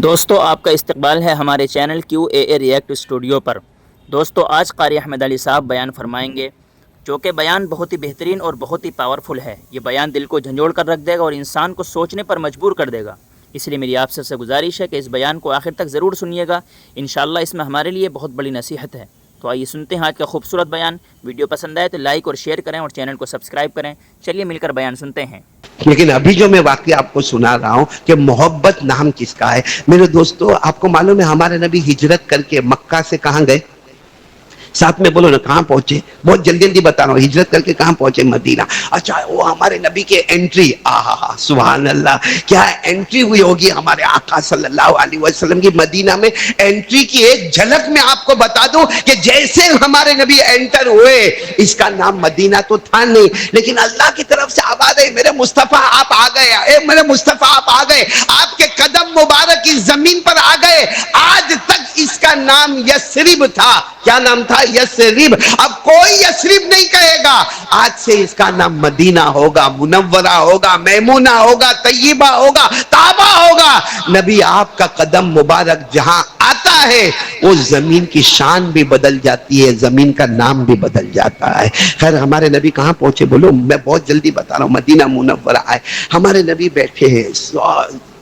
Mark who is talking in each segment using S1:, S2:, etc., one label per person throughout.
S1: دوستو آپ کا استقبال ہے ہمارے چینل کیو اے اے ریئیکٹ اسٹوڈیو پر۔ دوستو آج قاری احمد علی صاحب بیان فرمائیں گے جو کہ بیان بہت ہی بہترین اور بہت ہی پاورفل ہے۔ یہ بیان دل کو جھنجھوڑ کر رکھ دے گا اور انسان کو سوچنے پر مجبور کر دے گا۔ اس لیے میری آپ سے گزارش ہے کہ اس بیان کو آخر تک ضرور سنیے گا، انشاءاللہ اس میں ہمارے لیے بہت بڑی نصیحت ہے۔ تو آئیے سنتے ہیں آج کا خوبصورت بیان۔ ویڈیو پسند آئے تو لائک اور شیئر کریں اور چینل کو سبسکرائب کریں۔ چلیے مل کر بیان سنتے ہیں۔
S2: لیکن ابھی جو میں واقعہ آپ کو سنا رہا ہوں کہ محبت نام کس کا ہے، میرے دوستو آپ کو معلوم ہے ہمارے نبی ہجرت کر کے مکہ سے کہاں گئے؟ ساتھ میں بولو نا کہاں پہنچے؟ بہت جلدی جلدی بتا رہا ہوں، ہجرت کر کے کہاں پہنچے؟ مدینہ۔ اچھا وہ ہمارے نبی کے انٹری، آہا سبحان اللہ، کیا انٹری ہوئی ہوگی ہمارے آقا صلی اللہ علیہ وسلم کی مدینہ میں۔ انٹری کی ایک جھلک میں آپ کو بتا دوں کہ جیسے ہمارے نبی انٹر ہوئے، اس کا نام مدینہ تو تھا نہیں، لیکن اللہ کی طرف سے آواز آئی، میرے مصطفیٰ آپ آ گئے، اے میرے مصطفیٰ آپ آ گئے، آپ کے قدم مبارک اس زمین پر آ گئے۔ آج تک اس کا نام یثرب تھا۔ کیا نام تھا؟ یثرب۔ اب کوئی یثرب نہیں کہے گا، آج سے اس کا نام مدینہ ہوگا، منورہ ہوگا، میمونہ ہوگا، طیبہ ہوگا، طابہ ہوگا۔ نبی آپ کا قدم مبارک جہاں آتا ہے وہ زمین کی شان بھی بدل جاتی ہے، زمین کا نام بھی بدل جاتا ہے۔ خیر ہمارے نبی کہاں پہنچے بولو؟ میں بہت جلدی بتا رہا ہوں، مدینہ منورہ آئے۔ ہمارے نبی بیٹھے ہیں،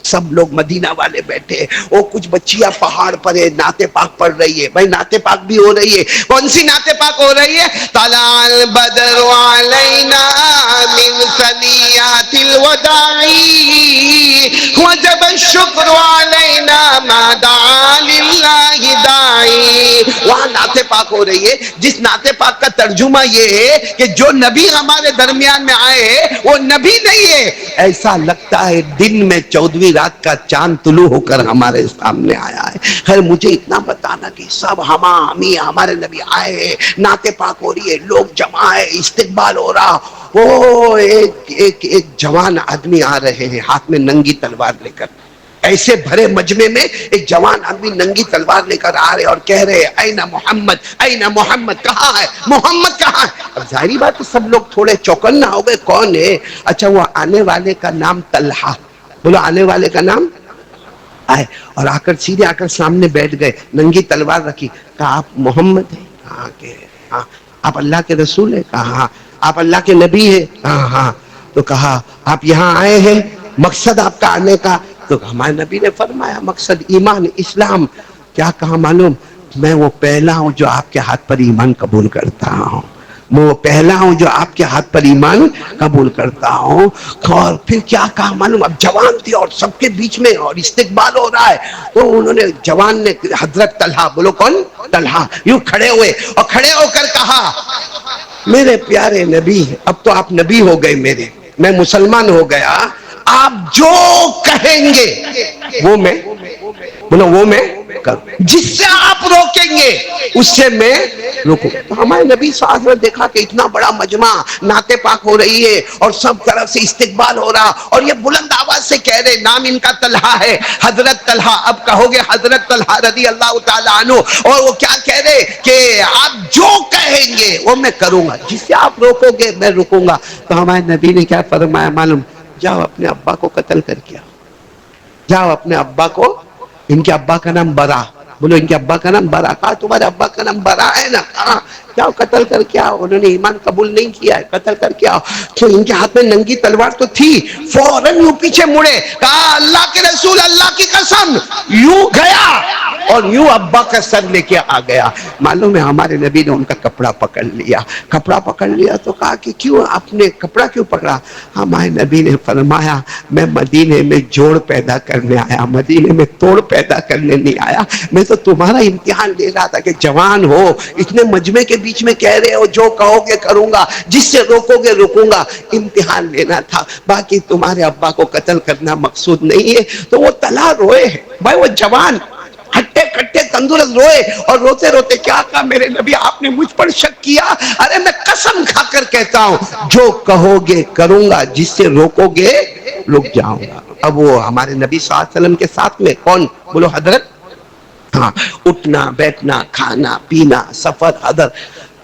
S2: سب لوگ مدینہ والے بیٹھے ہیں، وہ کچھ بچیاں پہاڑ پر ہے، نعت پاک پڑھ رہی ہے۔ بھائی نعت پاک بھی ہو رہی ہے، کون سی نعت پاک ہو رہی ہے؟ طلع البدر علینا من ثنیات الوداع وجب الشکر علینا ما دعا للہ داعی۔ وہاں نعت پاک ہو رہی ہے، جس نعت پاک کا ترجمہ یہ ہے کہ جو نبی ہمارے درمیان میں آئے ہیں وہ نبی نہیں ہے، ایسا لگتا ہے دن میں 14ویں رات کا چاند طلوع ہو کر ہمارے سامنے آیا ہے۔ خیر مجھے اتنا بتانا کہ سب ہمیں ہمارے نبی آئے ہیں، نعت پاک ہو رہی ہے، لوگ جمع ہے، استقبال ہو رہا۔ وہ ایک جوان آدمی آ رہے ہیں ہاتھ میں ننگی تلوار لے کر، ایسے بھرے مجمع میں ایک جوان آدمی ننگی تلوار لے کر آ رہے اور کہہ رہے این محمد، این محمد، کہاں ہے محمد، کہاں ہے؟ اب ظاہری بات ہے سب لوگ تھوڑے چوکنا ہو گئے، کون ہے؟ اچھا وہ آنے والے کا نام طلحہ، بولو آنے والے کا نام آئے، اور آ کر سیدھے آ کر سامنے بیٹھ گئے، ننگی تلوار رکھی، کہا آپ محمد ہیں؟ کہا کہ ہاں۔ آپ اللہ کے رسول ہیں؟ کہا ہاں۔ آپ اللہ کے نبی ہیں؟ کہا ہاں۔ تو کہا آپ یہاں آئے ہیں، مقصد آپ کا آنے کا؟ تو ہمارے نبی نے فرمایا مقصد ایمان اسلام۔ کیا کہا معلوم؟ میں وہ پہلا ہوں جو آپ کے ہاتھ پر ایمان قبول کرتا ہوں، میں وہ پہلا ہوں جو آپ کے ہاتھ پر ایمان قبول کرتا ہوں۔ اور پھر کیا کہا معلوم؟ اب جوان تھی اور سب کے بیچ میں اور استقبال ہو رہا ہے، تو انہوں نے جوان نے حضرت طلحہ، بولو کون؟ طلحہ، یوں کھڑے ہوئے اور کھڑے ہو کر کہا میرے پیارے نبی، اب تو آپ نبی ہو گئے میرے، میں مسلمان ہو گیا، آپ جو کہیں گے وہ میں، بولو وہ میں کروں، جس سے آپ روکیں گے اس سے میں رکوں۔ تو ہمارے نبی صلی اللہ علیہ وسلم دیکھا کہ اتنا بڑا مجمع، نعت پاک ہو رہی ہے اور سب طرف سے استقبال ہو رہا، اور یہ بلند آواز سے کہہ رہے نام ان کا طلحہ ہے، حضرت طلحہ، اب کہو گے حضرت طلحہ رضی اللہ تعالیٰ عنہ، اور وہ کیا کہہ رہے کہ آپ جو کہیں گے وہ میں کروں گا، جس سے آپ روکو گے میں رکوں گا۔ تو ہمارے نبی نے کیا فرمایا معلوم؟ جاؤ اپنے ابا کو قتل کر کے آؤ، جاؤ اپنے ابا کو، ان کے ابا کا نام برا، بولو ان کے ابا کا نام برا، کہا تمہارے ابا کا نام برا ہے نا، کہا جاؤ قتل کر کے آؤ، انہوں نے ایمان قبول نہیں کیا ہے، قتل کر کے آؤ۔ تو ان کے ہاتھ میں ننگی تلوار تو تھی، فوراً یوں پیچھے مڑے، کہا اللہ کے رسول اللہ کی قسم، یوں گیا اور یوں ابا کا سر لے کے آ گیا۔ معلوم ہے ہمارے نبی نے ان کا کپڑا پکڑ لیا، کپڑا پکڑ لیا تو کہا کہ کیوں آپ نے کپڑا کیوں پکڑا؟ ہمارے نبی نے فرمایا میں مدینے میں جوڑ پیدا کرنے آیا، مدینے میں توڑ پیدا کرنے نہیں آیا، میں تو تمہارا امتحان لے رہا تھا کہ جوان ہو، اتنے مجمع کے بیچ میں کہہ رہے ہو جو کہو گے کروں گا، جس سے روکو گے رکوں گا، امتحان لینا تھا، باقی تمہارے ابا کو قتل کرنا مقصود نہیں ہے۔ تو وہ طلحہ روئے ہیں، بھائی وہ جوان ہٹے کٹے تندرست روئے، اور روتے روتے کیا کہا میرے نبی آپ نے مجھ پر شک کیا؟ ارے میں قسم کھا کر کہتا ہوں جو کہو گے کروں گا، جس سے روکو گے رک جاؤں گا۔ اب وہ ہمارے نبی صلی اللہ علیہ وسلم کے ساتھ میں کون؟ بولو حضرت، ہاں، اٹھنا بیٹھنا کھانا پینا سفر حضر۔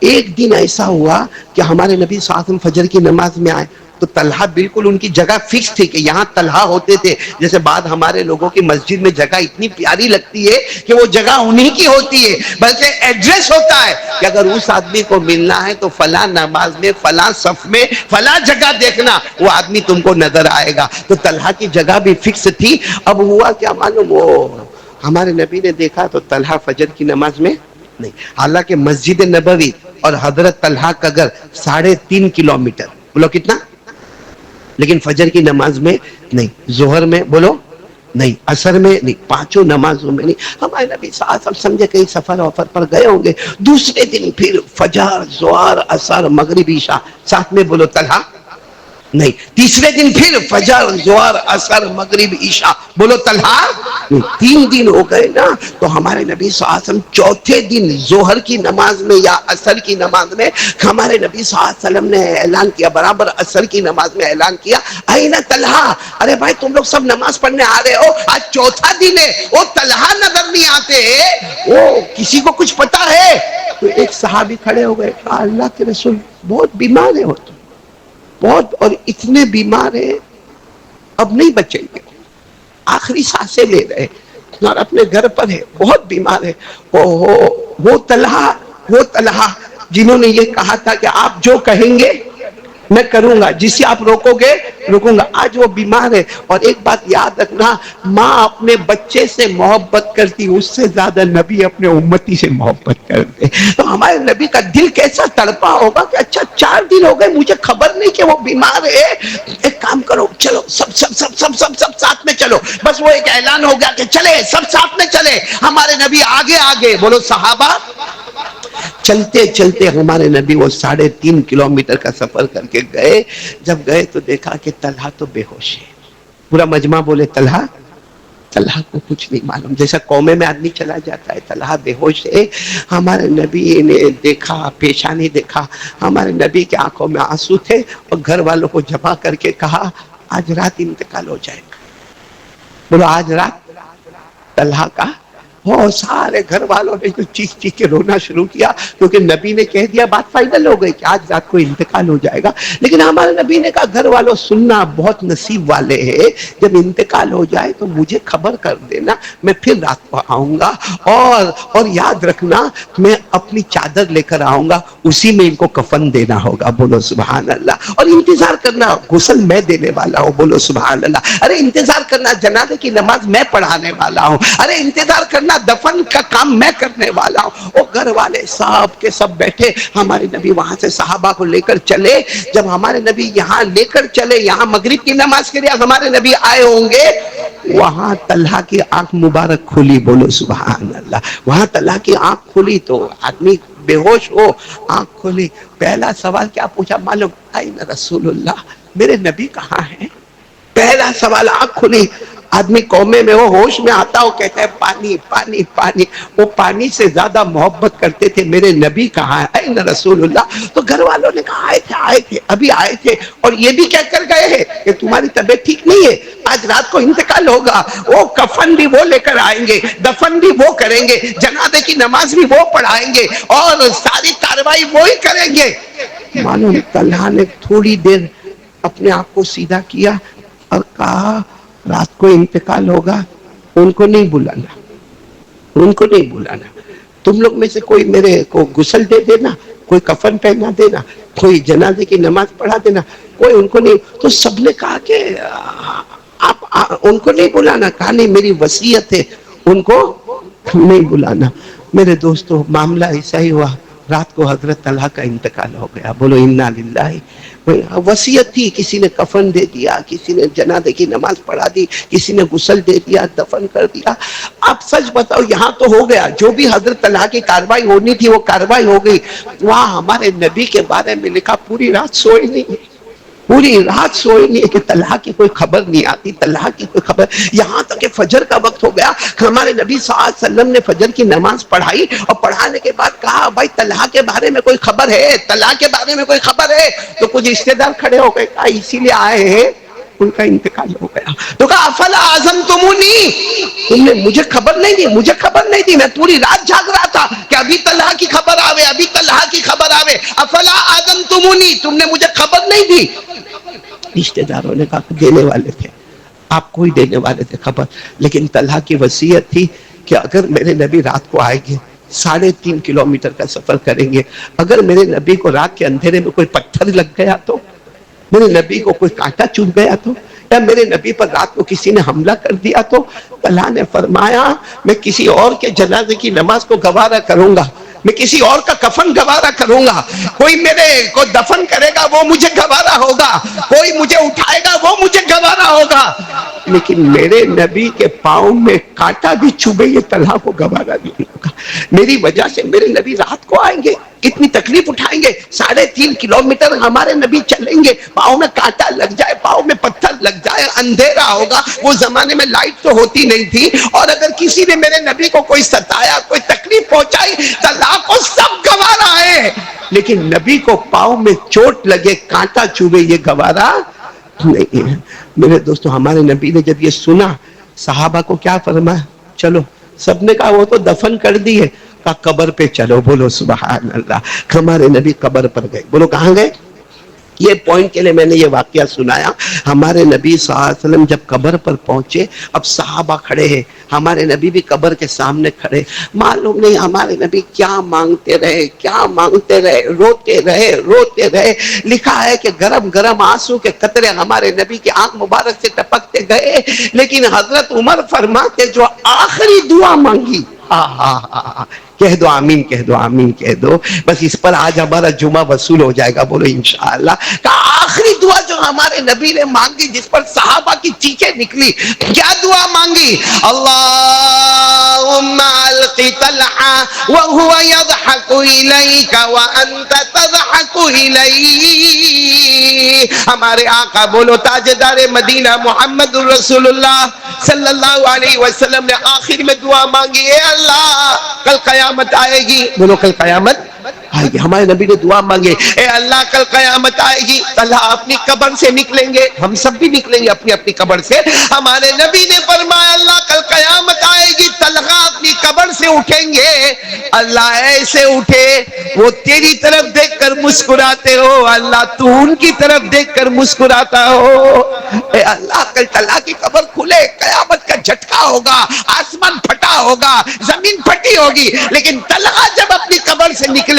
S2: ایک دن ایسا ہوا کہ ہمارے نبی صلی اللہ علیہ وسلم فجر کی نماز میں آئے تو طلحہ بالکل ان کی جگہ فکس تھی کہ یہاں طلحہ ہوتے تھے. جیسے بعد ہمارے لوگوں کی مسجد میں جگہ اتنی پیاری لگتی ہے کہ وہ جگہ انہی کی ہوتی ہے, بلکہ ایڈریس ہوتا ہے کہ اگر اس آدمی کو ملنا ہے تو فلاں نماز میں, فلاں صف میں, فلاں جگہ دیکھنا, وہ آدمی تم کو نظر آئے گا. تو طلحہ کی جگہ بھی فکس تھی. اب ہوا کیا معلوم, وہ ہمارے نبی نے دیکھا تو طلحہ فجر کی نماز میں نہیں. حالانکہ مسجد نبوی اور حضرت طلحہ کا گھر 3.5 کلومیٹر, بولو کتنا, لیکن فجر کی نماز میں نہیں, ظہر میں بولو نہیں, عصر میں نہیں, پانچوں نمازوں میں نہیں. ہمارے نبی صلی اللہ علیہ وسلم سمجھے کہیں سفر وفر پر گئے ہوں گے. دوسرے دن پھر فجر, ظہر, عصر, مغرب, عشاء ساتھ میں بولو طلحہ نہیں. تیسرے دن پھر فجر, ظہر, عصر, مغرب, عشاء بولو طلحہ نہیں. 3 دن ہو گئے نا. تو ہمارے نبی صلی اللہ علیہ وسلم چوتھے دن ظہر کی نماز میں یا عصر کی نماز میں, ہمارے نبی صلی اللہ علیہ وسلم نے اعلان کیا, برابر عصر کی نماز میں اعلان کیا, اینا طلحہ, ارے بھائی تم لوگ سب نماز پڑھنے آ رہے ہو, آج چوتھا دن ہے, وہ طلحہ نظر نہیں آتے, وہ کسی کو کچھ پتا ہے؟ تو ایک صحابی کھڑے ہو گئے, کہا اللہ کے رسول بہت بیمار ہے, ہوتے بہت, اور اتنے بیمار ہیں اب نہیں بچیں گے, آخری سانسیں لے رہے اور اپنے گھر پر ہے, بہت بیمار ہے. وہ طلحہ جنہوں نے یہ کہا تھا کہ آپ جو کہیں گے میں کروں گا, جس سے آپ روکو گے رکوں گا, آج وہ بیمار ہے. اور ایک بات یاد رکھنا, ماں اپنے بچے سے محبت کرتی, اس سے زیادہ نبی اپنے امتی سے محبت کرتے. تو ہمارے نبی کا دل کیسا تڑپا ہوگا کہ اچھا 4 دن ہو گئے, مجھے خبر نہیں کہ وہ بیمار ہے, ایک کام کرو, چلو سب سب سب سب سب سب ساتھ میں چلو. بس وہ ایک اعلان ہو گیا کہ چلے, سب ساتھ میں چلے. ہمارے نبی آگے آگے, بولو صحابہ. چلتے چلتے ہمارے نبی وہ 3.5 کلومیٹر کا سفر کر کے گئے. جب گئے تو دیکھا کہ طلحہ تو بے ہوش ہے. پورا مجمع بولے طلحہ کو کچھ نہیں معلوم, جیسا قومے میں آدمی چلا جاتا ہے, طلحہ بے ہوش ہے. ہمارے نبی نے دیکھا, پیشانی دیکھا, ہمارے نبی کے آنکھوں میں آنسو تھے, اور گھر والوں کو جمع کر کے کہا آج رات انتقال ہو جائے گا. بولو آج رات طلحہ کا. سارے گھر والوں نے جو چیخ چیخ کے رونا شروع کیا, کیونکہ نبی نے کہہ دیا, بات فائنل ہو گئی کہ آج رات کو انتقال ہو جائے گا. لیکن ہمارے نبی نے کہا گھر والوں سننا, بہت نصیب والے ہیں, جب انتقال ہو جائے تو مجھے خبر کر دینا, میں پھر رات کو آؤں گا, اور یاد رکھنا میں اپنی چادر لے کر آؤں گا, اسی میں ان کو کفن دینا ہوگا. بولو سبحان اللہ. اور انتظار کرنا, غسل میں دینے والا ہوں. بولو سبحان اللہ. ارے انتظار کرنا, جنازے کی نماز میں پڑھانے والا ہوں. ارے انتظار کرنا, دفن کا کام میں کرنے والا ہوں. وہ گھر والے سب کے سب بیٹھے, ہمارے نبی وہاں سے صحابہ کو لے کر چلے. جب ہمارے نبی یہاں لے کر چلے, یہاں مغرب کی نماز کے لیے ہمارے نبی آئے ہوں گے, وہاں طلحہ کی آنکھ مبارک کھلی. بولو سبحان اللہ. وہاں طلحہ کی آنکھ کھلی تو آدمی بے ہوش ہو, آنکھ کھلی. پہلا سوال کیا پوچھا معلوم, این رسول اللہ, میرے نبی کہاں ہیں؟ پہلا سوال. آنکھ کھلی, آدمی قومے میں وہ ہوش میں آتا ہو کہتا ہے پانی پانی پانی. وہ پانی سے زیادہ محبت کرتے تھے, میرے نبی کہاں ہے, این رسول اللہ. تو گھر والوں نے کہا آئے تھے ابھی آئے تھے, اور یہ بھی کہہ کر گئے ہیں کہ تمہاری طبیعت ٹھیک نہیں ہے, آج رات کو انتقال ہوگا. وہ کفن بھی وہ لے کر آئیں گے, دفن بھی وہ کریں گے, جنازے کی نماز بھی وہ پڑھائیں گے, اور ساری کاروائی وہی کریں گے. معلوم طلحہ نے تھوڑی دیر اپنے آپ کو سیدھا کیا اور کہا رات کو انتقال ہوگا, ان کو نہیں بلانا, ان کو نہیں بلانا. تم لوگ میں سے کوئی میرے کو غسل دے دینا, کوئی کفن پہنا دینا, کوئی جنازے کی نماز پڑھا دینا, کوئی ان کو نہیں. تو سب نے کہا کہ آپ ان کو نہیں بلانا. کہا نہیں, میری وصیت ہے, ان کو نہیں بلانا. میرے دوستو معاملہ ایسا ہی ہوا, رات کو حضرت طلحہ کا انتقال ہو گیا. بولو انا للہ. وصیت تھی, کسی نے کفن دے دیا, کسی نے جنازے کی نماز پڑھا دی, کسی نے غسل دے دیا, دفن کر دیا. اب سچ بتاؤ, یہاں تو ہو گیا, جو بھی حضرت طلحہ کی کاروائی ہونی تھی وہ کاروائی ہو گئی. وہاں ہمارے نبی کے بارے میں لکھا پوری رات سوئے نہیں, پوری رات سوئے نہیں, کہ طلحہ کی کوئی خبر نہیں آتی, طلحہ کی کوئی خبر. یہاں تک کہ فجر کا وقت ہو گیا, ہمارے نبی صلی اللہ علیہ وسلم نے فجر کی نماز پڑھائی, اور پڑھانے کے بعد کہا بھائی طلحہ کے بارے میں کوئی خبر ہے, طلحہ کے بارے میں کوئی خبر ہے. تو کچھ رشتے دار کھڑے ہو گئے, کہا اسی لیے آئے ہیں, ان کا انتقال ہو گیا. تو کہا افلا اعظمتمونی, تم نے مجھے خبر نہیں دی, مجھے خبر نہیں دی, میں پوری رات جاگ رہا تھا کہ ابھی طلحہ کی خبر آوے, ابھی طلحہ کی خبر آوے. افلا اعظمتمونی, تم نے مجھے خبر نہیں دی. رشتے داروں نے کہا دینے والے تھے، آپ کو ہی دینے والے تھے خبر، لیکن طلحہ کی وصیت تھی کہ اگر میرے نبی رات کو آئیں گے 3.5 کلومیٹر کا سفر کریں گے، اگر میرے نبی کو رات کے اندھیرے میں کوئی پتھر لگ گیا تو، میرے نبی کو کوئی کانٹا چبھ گیا تو، یا میرے نبی پر رات کو کسی نے حملہ کر دیا تو، طلحہ نے فرمایا میں کسی اور کے جنازے کی نماز کو گوارا کروں گا، میں کسی اور کا کفن گوارا کروں گا، کوئی میرے کو دفن کرے گا وہ مجھے گوارا ہوگا، کوئی مجھے اٹھائے گا وہ مجھے گوارا ہوگا، لیکن میرے نبی کے پاؤں میں کانٹا بھی چبھے یہ طلحہ کو گوارا نہیں ہوگا۔ میری وجہ سے میرے نبی رات کو آئیں گے، اتنی تکلیف اٹھائیں گے، 3.5 کلومیٹر ہمارے نبی چلیں گے، پاؤں میں کانٹا لگ جائے، پاؤں میں پتھر لگ جائے، اندھیرا ہوگا، وہ زمانے میں لائٹ تو ہوتی نہیں تھی، اور اگر کسی نے میرے نبی کو کوئی ستایا، کوئی تکلیف پہنچائی، طلحہ کو سب گوارا ہے، لیکن نبی کو پاؤں میں چوٹ لگے، کانٹا چوبے، یہ گوارا نہیں ہے۔ میرے دوستو ہمارے نبی نے جب یہ سنا، صحابہ کو کیا فرمایا؟ چلو، سب نے کہا وہ تو دفن کر دیے، کہا قبر پہ چلو، بولو سبحان اللہ۔ ہمارے نبی قبر پر گئے، بولو کہاں گئے؟ یہ پوائنٹ کے لئے میں نے یہ واقعہ سنایا۔ ہمارے نبی صلی اللہ علیہ وسلم جب قبر پر پہنچے، اب صحابہ کھڑے ہیں، ہمارے نبی بھی قبر کے سامنے کھڑے، معلوم نہیں ہمارے نبی کیا مانگتے رہے، کیا مانگتے رہے، روتے رہے، روتے رہے۔ لکھا ہے کہ گرم گرم آنسو کے قطرے ہمارے نبی کی آنکھ مبارک سے ٹپکتے گئے، لیکن حضرت عمر فرماتے جو آخری دعا مانگی، کہہ دو آمین، کہہ دو آمین، کہہ دو، بس اس پر آج ہمارا جمعہ وصول ہو جائے گا، بولو انشاءاللہ۔ کہ آخری دعا جو ہمارے نبی نے مانگی، جس پر صحابہ کی چیخیں نکلی، کیا دعا مانگی؟ اللہم القی طلحہ وہو یضحک الیک وانت تضحک الیہ۔ ہمارے آقا بولو تاجدار مدینہ محمد رسول اللہ صلی اللہ علیہ وسلم نے آخر میں دعا مانگی، اے اللہ کل قیامت آئے گی، بولو کل قیامت آئے گی۔ ہمارے نبی نے دعا مانگے، اے اللہ کل قیامت آئے گی، طلحہ اپنی قبر سے نکلیں گے، ہم سب بھی نکلیں گے اپنی اپنی قبر سے۔ ہمارے نبی نے فرمایا اللہ کل قیامت آئے گی، طلحہ اپنی قبر سے اٹھیں گے، اللہ ایسے اٹھے وہ تیری طرف دیکھ کر مسکراتے ہو، اللہ تو ان کی طرف دیکھ کر مسکراتا ہو۔ اے اللہ کل طلحہ کی قبر کھلے، قیامت کا جھٹکا ہوگا، آسمان پھٹا ہوگا، زمین پھٹی ہوگی، لیکن طلحہ جب اپنی قبر سے نکلے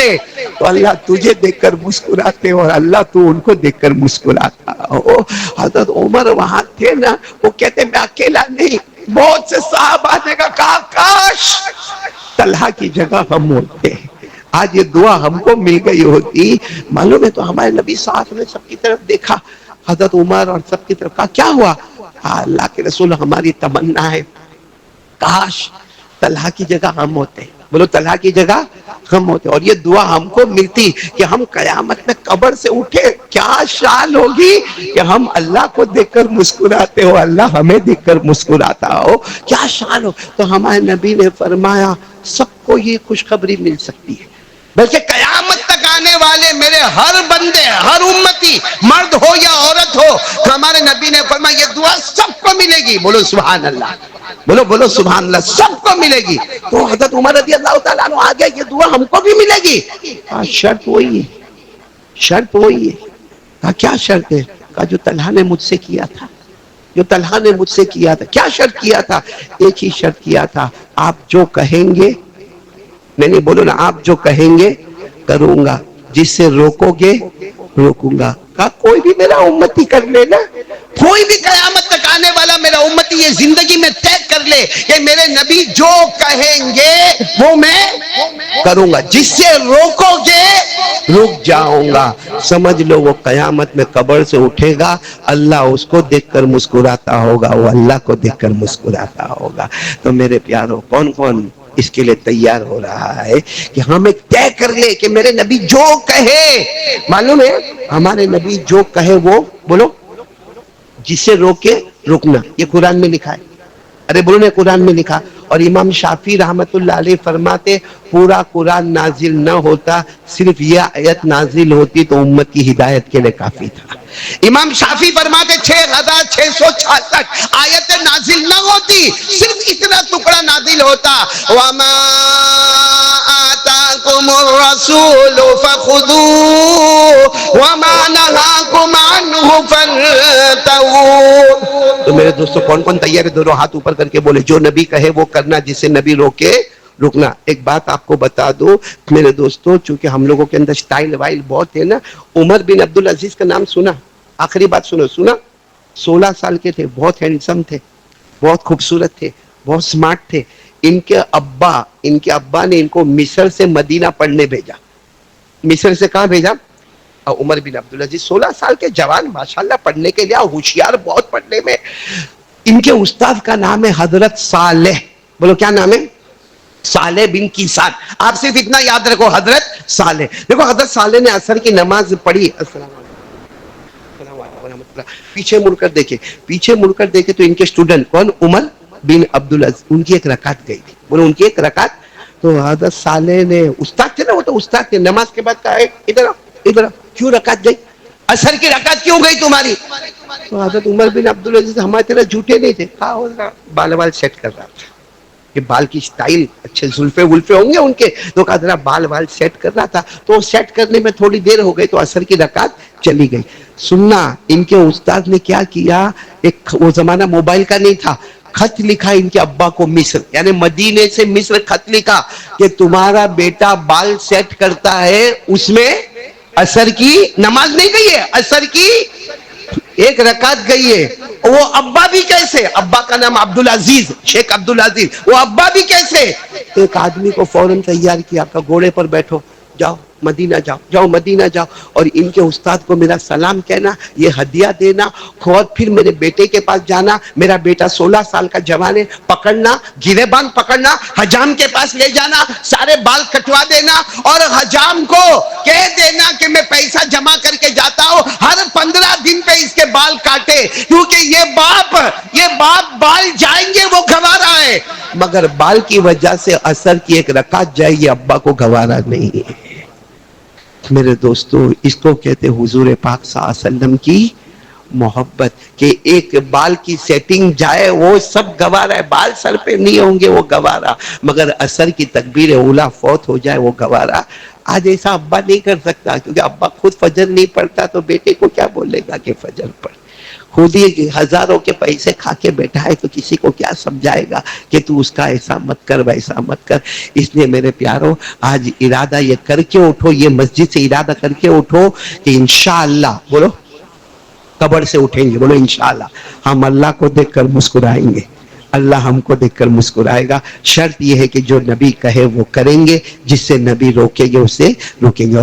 S2: تو اللہ تجھے دیکھ کر مسکراتے ہو اور اللہ تو ان کو دیکھ کر مسکراتا ہو۔ حضرت عمر وہاں تھے نا، وہ کہتے میں اکیلا نہیں، بہت سے صحابہ نے کہا کاش طلحہ کی جگہ ہم ہوتے، آج یہ دعا ہم کو مل گئی ہوتی۔ معلوم ہے تو ہمارے نبی صلی اللہ علیہ وسلم نے سب کی طرف دیکھا، حضرت عمر اور سب کی طرف کہا کیا ہوا؟ اللہ کے رسول ہماری تمنا ہے کاش طلحہ کی جگہ ہم ہوتے، بولو طلحہ کی جگہ ہم ہوتے، اور یہ دعا ہم کو ملتی کہ ہم قیامت میں قبر سے اٹھے، کیا شان ہوگی کہ ہم اللہ کو دیکھ کر مسکراتے ہو، اللہ ہمیں دیکھ کر مسکراتا ہو، کیا شان ہو۔ تو ہمارے نبی نے فرمایا سب کو یہ خوشخبری مل سکتی ہے، بلکہ قیامت تک آنے والے میرے ہر بندے، ہر امتی، مرد ہو یا عورت ہو، ہمارے نبی نے فرمایا یہ دعا سب کو ملے گی، بولو سبحان اللہ، بولو بولو سبحان اللہ، سب کو ملے گی۔ تو حضرت عمر رضی اللہ تعالیٰ عنہ آگے یہ دعا ہم کو بھی ملے گی، شرط وہی ہے، شرط وہی ہے۔ کہا کیا شرط ہے؟ کہا جو طلحہ نے مجھ سے کیا تھا، جو طلحہ نے مجھ سے کیا تھا۔ کیا شرط کیا تھا؟ ایک ہی شرط کیا تھا، آپ جو کہیں گے، میں نے بولو نا، آپ جو کہیں گے کروں گا، جس سے روکو گے روکوں گا۔ کہا کوئی بھی میرا امتی کر لینا، کوئی بھی قیامت تک آنے والا میرا امتی یہ زندگی میں طے کر لے کہ میرے نبی جو کہیں گے وہ میں کروں گا، جس سے روکو گے رک جاؤں گا۔ سمجھ لو وہ قیامت میں قبر سے اٹھے گا، اللہ اس کو دیکھ کر مسکراتا ہوگا، وہ اللہ کو دیکھ کر مسکراتا ہوگا۔ تو میرے پیارو کون کون اس کے لئے تیار ہو رہا ہے کہ ہم ایک طے کر لے کہ میرے نبی جو کہے، معلوم ہے ہمارے نبی جو کہے وہ بولو، جسے روکے رکنا، یہ قرآن میں لکھا ہے، ارے بولو نے قرآن میں لکھا۔ اور امام شافعی رحمت اللہ علیہ فرماتے پورا قرآن نازل نہ ہوتا، صرف یہ آیت نازل ہوتی تو امت کی ہدایت کے لئے کافی تھا۔ امام شافعی فرماتے 6666 آیت نازل نہ ہوتی، صرف اتنا ٹکڑا نازل ہوتا، وَمَا آتَاكُمُ الرَّسُولُ فَخُذُوهُ وَمَا نَهَاكُمْ نهاكم عنه فانتهوا. تو میرے دوستو کون کون تیار ہے؟ دونوں ہاتھ اوپر کر کے بولے جو نبی کہے وہ کرنا، جسے نبی روکے رکنا. ایک بات آپ کو بتا دو میرے دوستو، چونکہ ہم لوگوں کے اندر سٹائل وائل بہت ہے نا. عمر بن عبدالعزیز کا نام سنا؟ آخری بات سنا. 16 سال کے تھے، بہت ہینڈسم تھے، بہت خوبصورت تھے، بہت سمارٹ تھے. ان کے ابا نے ان کو مصر سے مدینہ پڑھنے بھیجا. مصر سے کہاں بھیجا؟ عمر بن عبدالعزیز 16 سال کے جوان، ماشاءاللہ پڑھنے کے لیے ہوشیار بہت پڑھنے میں. ان کے استاد کا نام ہے حضرت صالح. بولو کیا نام ہے؟ صالح بن کیسان. آپ صرف اتنا یاد رکھو، حضرت صالح. دیکھو حضرت صالح نے عصر کی نماز پڑھی. السلام علیکم ورحمۃ اللہ. پیچھے مڑ کر دیکھے تو ان کے اسٹوڈنٹ کون؟ عمر بن عبدالعزیز. ان کی ایک رکعت گئی تھی. بولو ان کی ایک رکعت. تو حضرت صالح نے، استاد تھے نا وہ، تو استاد تھے، نماز کے بعد کہا ادھر کیوں رکعت گئی؟ عصر کی رکعت کیوں گئی تمہاری؟ تو حضرت عمر بن عبدالعزیز ہماری طرح جھوٹے نہیں تھے. کہا ہوگا بال سیٹ کر رہا تھا کہ بال کی سٹائل اچھے زلفے ولفے ہوں گے ان کے، تو کہا ذرا بال سیٹ کر رہا تھا. تو سیٹ کرنے میں تھوڑی دیر ہو گئی تو عصر کی رکعت چلی گئی. سننا، ان کے استاد نے کیا کیا، ایک وہ زمانہ موبائل کا نہیں تھا، خط لکھا ان کے ابا کو مصر، یعنی مدینے سے مصر خط لکھا کہ تمہارا بیٹا بال سیٹ کرتا ہے، اس میں عصر کی نماز نہیں گئی ہے، عصر کی ایک رکعت گئی ہے. وہ ابا بھی کیسے؟ ابا کا نام عبدالعزیز، شیخ عبدالعزیز. وہ ابا بھی کیسے؟ ایک آدمی کو فوراً تیار کیا کہ گھوڑے پر بیٹھو، جاؤ مدینہ جاؤ مدینہ جاؤ، اور ان کے استاد کو میرا سلام کہنا، یہ ہدیہ دینا، اور پھر میرے بیٹے کے پاس جانا. میرا بیٹا 16 سال کا جوان ہے، پکڑنا، گریبان پکڑنا، حجام کے پاس لے جانا، سارے بال کٹوا دینا، اور حجام کو کہہ دینا کہ میں پیسہ جمع کر کے جاتا ہوں، ہر 15 دن پہ اس کے بال کاٹے، کیونکہ یہ باپ بال جائیں گے وہ گوارا ہے، مگر بال کی وجہ سے عصر کی ایک رکعت جائے گی، ابا کو گوارا نہیں ہے. میرے دوستو اس کو کہتے حضور پاک صلی اللہ علیہ وسلم کی محبت، کہ ایک بال کی سیٹنگ جائے وہ سب گوارا ہے. بال سر پہ نہیں ہوں گے وہ گوارا، مگر عصر کی تکبیر اولا فوت ہو جائے وہ گوارا. آج ایسا ابا نہیں کر سکتا، کیونکہ ابا خود فجر نہیں پڑھتا تو بیٹے کو کیا بولے گا کہ فجر پڑھ. خود ہی ہزاروں کے پیسے کھا کے بیٹھا ہے تو کسی کو کیا سمجھائے گا کہ تو اس کا ایسا مت کر ویسا مت کر. اس لیے میرے پیاروں آج ارادہ یہ کر کے اٹھو، یہ مسجد سے ارادہ کر کے اٹھو کہ انشاءاللہ، بولو قبر سے اٹھیں گے، بولو انشاءاللہ ہم اللہ کو دیکھ کر مسکرائیں گے، اللہ ہم کو دیکھ کر مسکرائے گا. شرط یہ ہے کہ جو نبی کہے وہ کریں گے، جس سے نبی روکے گے اسے روکیں گے.